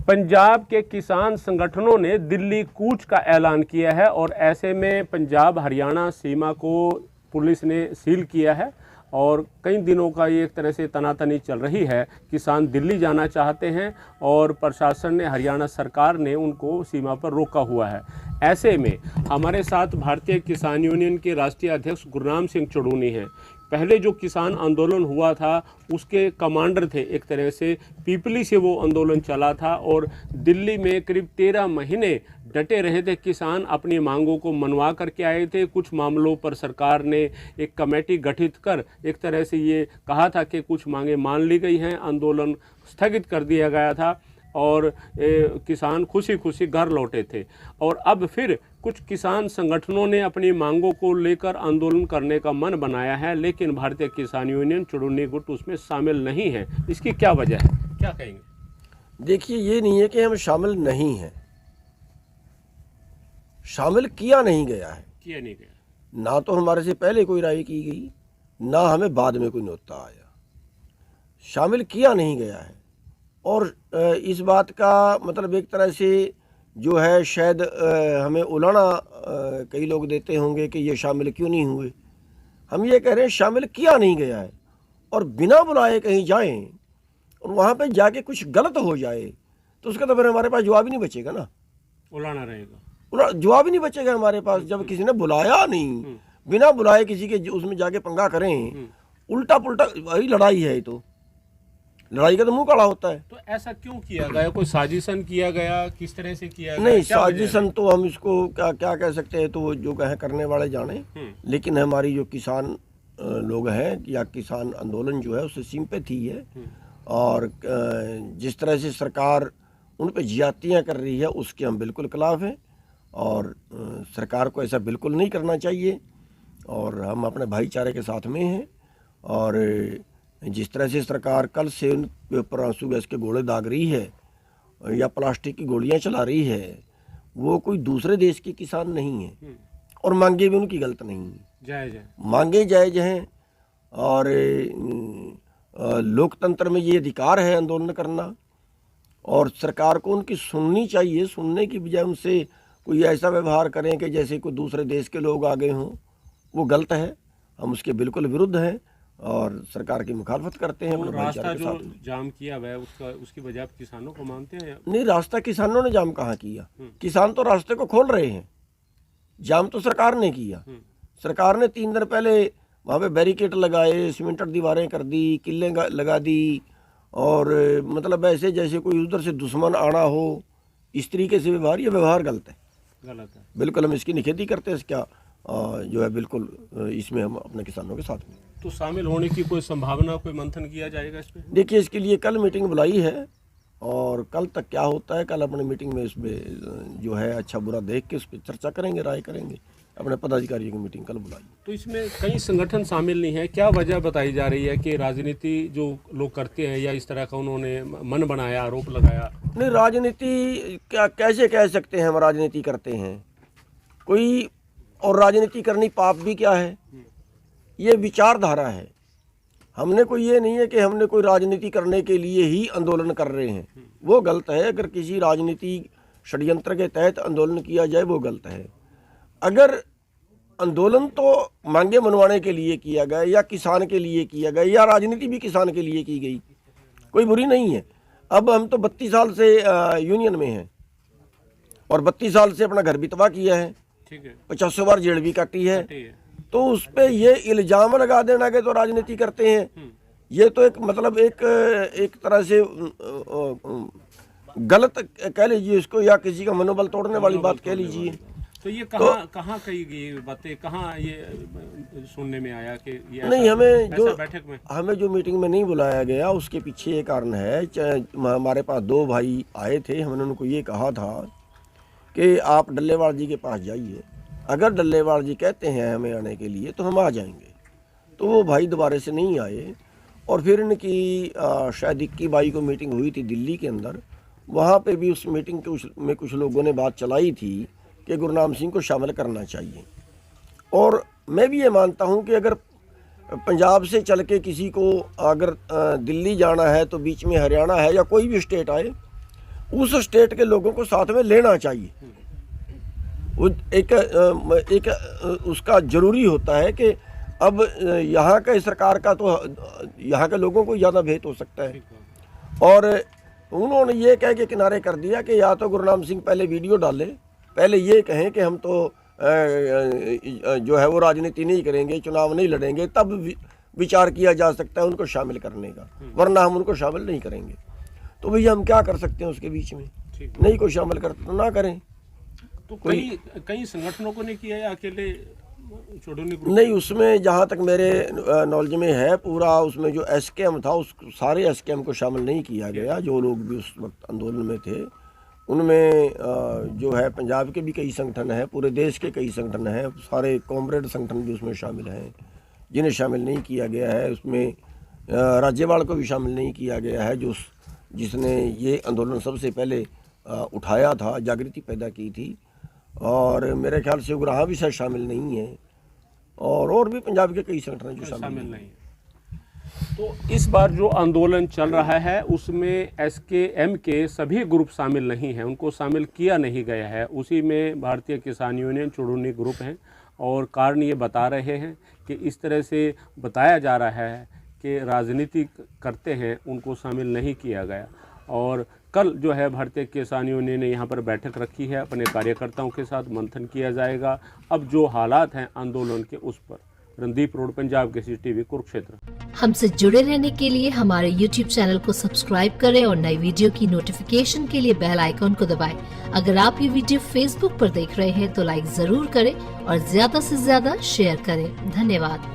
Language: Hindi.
पंजाब के किसान संगठनों ने दिल्ली कूच का ऐलान किया है और ऐसे में पंजाब हरियाणा सीमा को पुलिस ने सील किया है और कई दिनों का ये एक तरह से तनातनी चल रही है। किसान दिल्ली जाना चाहते हैं और प्रशासन ने, हरियाणा सरकार ने उनको सीमा पर रोका हुआ है। ऐसे में हमारे साथ भारतीय किसान यूनियन के राष्ट्रीय अध्यक्ष गुरनाम सिंह चुड़ूनी हैं। पहले जो किसान आंदोलन हुआ था उसके कमांडर थे, एक तरह से पीपली से वो आंदोलन चला था और दिल्ली में करीब 13 महीने डटे रहे थे किसान, अपनी मांगों को मनवा करके आए थे। कुछ मामलों पर सरकार ने एक कमेटी गठित कर एक तरह से ये कहा था कि कुछ मांगे मान ली गई हैं, आंदोलन स्थगित कर दिया गया था और किसान खुशी खुशी घर लौटे थे। और अब फिर कुछ किसान संगठनों ने अपनी मांगों को लेकर आंदोलन करने का मन बनाया है, लेकिन भारतीय किसान यूनियन चुड़ूनी गुट उसमें शामिल नहीं है। इसकी क्या वजह है, क्या कहेंगे? देखिए, ये नहीं है कि हम शामिल नहीं हैं, शामिल किया नहीं गया है। किया नहीं गया, ना तो हमारे से पहले कोई राय की गई, ना हमें बाद में कोई न्योता आया। शामिल किया नहीं गया है। और इस बात का मतलब एक तरह से जो है शायद हमें उलाना कई लोग देते होंगे कि ये शामिल क्यों नहीं हुए। हम ये कह रहे हैं शामिल किया नहीं गया है। और बिना बुलाए कहीं जाएं और वहाँ पे जाके कुछ गलत हो जाए तो उसका तो फिर हमारे पास जवाब ही नहीं बचेगा ना, उलाना रहेगा, जवाब ही नहीं बचेगा हमारे पास। जब किसी ने बुलाया नहीं, बिना बुलाए किसी के उसमें जाके पंगा करें, उल्टा पुल्टा वही लड़ाई है। तो लड़ाई का तो मुंह काला होता है। तो ऐसा क्यों किया गया? कोई साजिशन किया गया, किस तरह से किया गया? नहीं, साजिशन तो हम इसको क्या कह सकते हैं, तो जो कहे करने वाले जाने। लेकिन हमारी जो किसान लोग हैं या किसान आंदोलन जो है उससे सिंपैथी है। और जिस तरह से सरकार उन पे ज्यादतियाँ कर रही है उसके हम बिल्कुल खिलाफ हैं और सरकार को ऐसा बिल्कुल नहीं करना चाहिए। और हम अपने भाईचारे के साथ में हैं। और जिस तरह से सरकार कल से उन ऊपर आंसू गैस के गोले दाग रही है या प्लास्टिक की गोलियां चला रही है, वो कोई दूसरे देश के किसान नहीं है और मांगे भी उनकी गलत नहीं है, जायज़ है, मांगे जायज़ हैं। और लोकतंत्र में ये अधिकार है आंदोलन करना और सरकार को उनकी सुननी चाहिए। सुनने की बजाय उनसे कोई ऐसा व्यवहार करें कि जैसे कोई दूसरे देश के लोग आ गए हों, वो गलत है। हम उसके बिल्कुल विरुद्ध हैं और सरकार की मुखालफत करते हैं। तो रास्ता जो जाम किया हुआ है उसकी वजह आप किसानों को मानते हैं? नहीं, रास्ता किसानों ने जाम कहाँ किया? किसान तो रास्ते को खोल रहे हैं। जाम तो सरकार ने किया। सरकार ने 3 दिन पहले वहाँ पे बैरिकेड लगाए, सीमेंटेड दीवारें कर दी, किले लगा दी और मतलब ऐसे जैसे कोई उधर से दुश्मन आना हो, इस तरीके से व्यवहार, ये व्यवहार गलत है, गलत है। बिल्कुल हम इसकी निखेधी करते हैं। इसका जो है बिल्कुल इसमें हम अपने किसानों के साथ में। तो शामिल होने की कोई संभावना, कोई मंथन किया जाएगा इस पर? देखिए, इसके लिए कल मीटिंग बुलाई है और कल तक क्या होता है, कल अपने मीटिंग में इसमें जो है अच्छा बुरा देख के उस पर चर्चा करेंगे, राय करेंगे। अपने पदाधिकारियों की मीटिंग कल बुलाई। तो इसमें कई संगठन शामिल नहीं है, क्या वजह बताई जा रही है कि राजनीति जो लोग करते हैं या इस तरह का उन्होंने मन बनाया, आरोप लगाया? नहीं, राजनीति क्या कैसे कह सकते हैं हम राजनीति करते हैं कोई? और राजनीति करनी पाप भी क्या है? ये विचारधारा है। हमने कोई ये नहीं है कि हमने कोई राजनीति करने के लिए ही आंदोलन कर रहे हैं, वो गलत है। अगर किसी राजनीति षड्यंत्र के तहत आंदोलन किया जाए वो गलत है। अगर आंदोलन तो मांगे मनवाने के लिए किया गया या किसान के लिए किया गया या राजनीति भी किसान के लिए की गई, कोई बुरी नहीं है। अब हम तो 32 साल से यूनियन में हैं और 32 साल से अपना घर भी तबाह किया है, 50 बार जेल भी काटी है। तो उस पर ये इल्ज़ाम लगा देना कि तो राजनीति करते हैं, ये तो एक मतलब एक तरह से गलत कह लीजिए इसको, या किसी का मनोबल तोड़ने वाली बात कह लीजिए। तो ये कहाँ कही गई बातें, कहाँ ये सुनने में आया कि ये नहीं, हमें बैठक में हमें जो मीटिंग में नहीं बुलाया गया उसके पीछे ये कारण है। हमारे पास 2 भाई आए थे, हमने उनको ये कहा था कि आप डल्लेवाल जी के पास जाइए, अगर डल्लेवाल जी कहते हैं हमें आने के लिए तो हम आ जाएंगे। तो वो भाई दोबारा से नहीं आए और फिर इनकी शायद 21-22 को मीटिंग हुई थी दिल्ली के अंदर। वहाँ पे भी उस मीटिंग में कुछ लोगों ने बात चलाई थी कि गुरनाम सिंह को शामिल करना चाहिए। और मैं भी ये मानता हूँ कि अगर पंजाब से चल के किसी को अगर दिल्ली जाना है तो बीच में हरियाणा है या कोई भी स्टेट आए उस स्टेट के लोगों को साथ में लेना चाहिए। वो एक उसका जरूरी होता है कि अब यहाँ का सरकार का तो यहाँ के लोगों को ज़्यादा भेद हो सकता है, और उन्होंने ये कह के किनारे कर दिया कि या तो गुरनाम सिंह पहले वीडियो डाले, पहले ये कहें कि हम तो जो है वो राजनीति नहीं करेंगे, चुनाव नहीं लड़ेंगे, तब विचार किया जा सकता है उनको शामिल करने का, वरना हम उनको शामिल नहीं करेंगे। तो भैया हम क्या कर सकते हैं उसके बीच में? नहीं कोई शामिल करते तो ना करें। तो कई संगठनों को नहीं किया या अकेले चुड़ूनी ग्रुप? नहीं, उसमें जहाँ तक मेरे नॉलेज में है पूरा, उसमें जो एसकेएम था उस सारे एसकेएम को शामिल नहीं किया गया। जो लोग भी उस वक्त आंदोलन में थे उनमें जो है पंजाब के भी कई संगठन हैं, पूरे देश के कई संगठन हैं, सारे कॉमरेड संगठन भी उसमें शामिल हैं। जिन्हें शामिल नहीं किया गया है उसमें राज्यपाल को भी शामिल नहीं किया गया है, जिसने ये आंदोलन सबसे पहले उठाया था, जागृति पैदा की थी। और मेरे ख्याल से उग्राहा भी शायद शामिल नहीं है, और भी पंजाब के कई संगठन जो शामिल नहीं है। तो इस बार जो आंदोलन चल रहा है उसमें एसकेएम के सभी ग्रुप शामिल नहीं हैं, उनको शामिल किया नहीं गया है। उसी में भारतीय किसान यूनियन चुड़ूनी ग्रुप हैं, और कारण ये बता रहे हैं कि इस तरह से बताया जा रहा है कि राजनीति करते हैं, उनको शामिल नहीं किया गया। और कल जो है भारतीय किसान यूनियन ने यहाँ पर बैठक रखी है, अपने कार्यकर्ताओं के साथ मंथन किया जाएगा। अब जो हालात हैं आंदोलन के उस पर। Randeep road, Punjab Kesari TV, Kurukshetra. हमसे जुड़े रहने के लिए हमारे YouTube चैनल को सब्सक्राइब करें और नई वीडियो की नोटिफिकेशन के लिए बेल आइकॉन को दबाएं। अगर आप ये वीडियो Facebook पर देख रहे हैं तो लाइक जरूर करें और ज्यादा से ज्यादा शेयर करें। धन्यवाद।